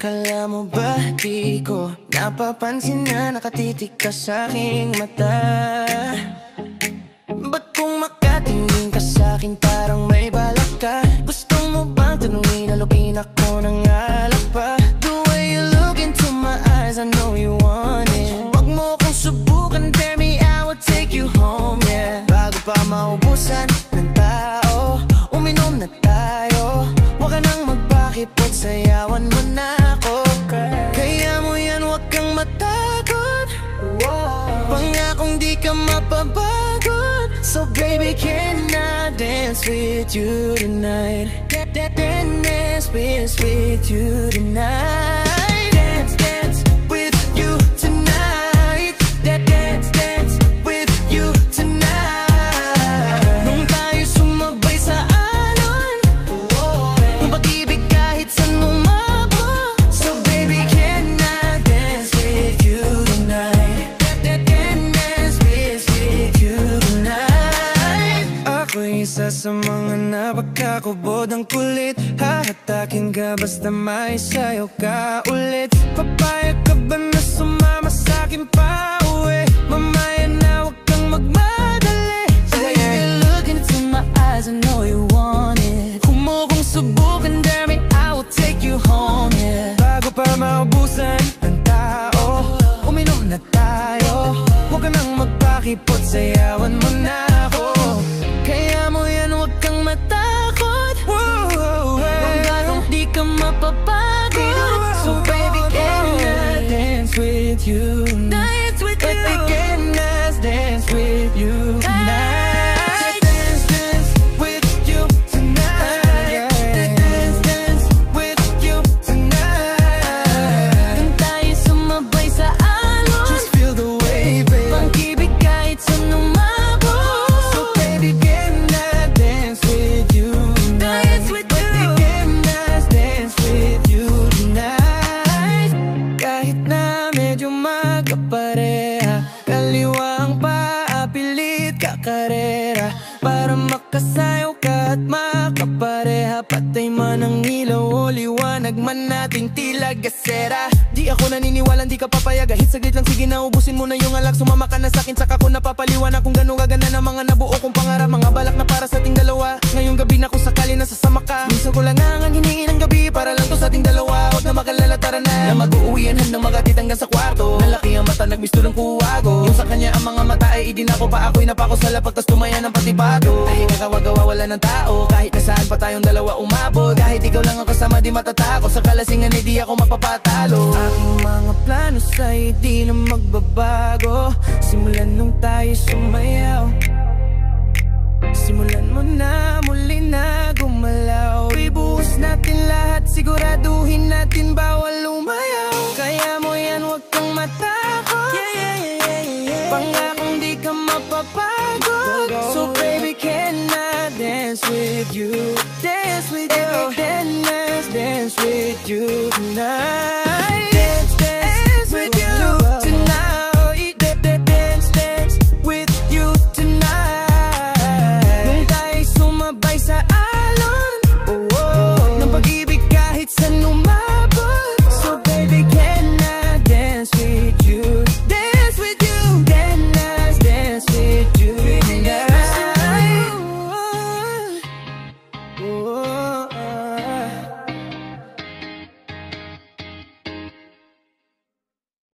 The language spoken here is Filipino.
Kala mo ba di ko napapansin na nakatitig ka sa aking mata? Ba't kung makatingin ka sa'kin parang may balak ka? Gusto mo bang tanungin, alugin ako ng alak pa? The way you look into my eyes, I know you want it. Wag mo kong subukan, dare me, I will take you home, yeah. Bago pa maubusan ng tao, uminom na tayo. Huwag ka nang magpakipot, sayawan mo na ako. Kaya mo yan, huwag kang matakot. Pangakong di ka mapapagod. So baby, can I dance with you tonight? Dance with you tonight. Dance, dance with you tonight. Dance, dance with you tonight. Nung tayo sumabay sa alon, ang pag-ibig kahit saan umabot. So baby, can I dance with you tonight? Dance with you tonight. Ako'y isa sa mga napagkakubod ng kulit. Hahatakin ka basta may sayo ka ulit. Papayag ka ba na sumama sa'kin pa uwi? Mamaya na huwag kang magmadali. The way you look into my eyes, I know you want it. Kung mo kong subukan, dare me, I will take you home, yeah. Bago pa maubusan ng tao, uminom na tayo. Huwag ka nang magpakipot, sayawan mo na ako. Kaya mo yan, huwag kang matakot. Hanggang di ka mapapagod. So baby, can I dance with you? Dance with you. Baby, can I dance with you tonight? Dance, dance with you tonight. Dance, dance with you tonight. Kung tayo sumabay sa alon, just feel the wave, babe. Pag-ibig kahit saan umabot. So baby, can I dance with you tonight? Dance with you. Baby, can I dance with you tonight? Kahit na medyo magkapareha, kaliwa ang paapilit kakarera. Para makasayaw ka at makapareha. Patay man ang ilaw o liwanag man nating tila gasera. Di ako naniniwalang di ka papayag. Kahit saglit lang, sige na ubusin mo na yung alak. Sumama ka na sa'kin, saka ko napapaliwanag kung gano'ng gaganda ng mga nabuo kong pangarap. Mga balak na para sa ating dalawa. Ngayong gabi na kung sakali nasasama ka. Minsan ko lang ang hinihin ng gabi para lang to sa ating dalawa. Huwag na makalala, tara na. Na mag-uuwian hanggang magatid hanggang sa kwarto. Nalaki ang mata, nagmisto ng kuwago. Yung sa kanya ang mga mata ay idinako pa. Ako'y napako sa lapag, tas tumaya ng patipato. Ay nakawagawa, wala ng tao. Kahit nasaan pa tayong dalawa umabot. Kahit ikaw lang ang kasama, di matatakot. Sa kalasingan ay di ako mapapatalo. Aking mga plano sa'yo di na magbabago. Simulan nung tayo sumayaw. Simulan mo na, muli na gumalaw. Ibuhos natin lahat, siguraduhin natin bawal lumayaw. Kaya mo yan, huwag kang matakot. Pangakong di ka mapapagod. So baby, can I dance with you? Dance with you. Dance with you tonight. Dance, dance with you tonight. Dance, dance with you tonight. Nung tayo sumabay sa alon, ng pag-ibig kahit saan umabot.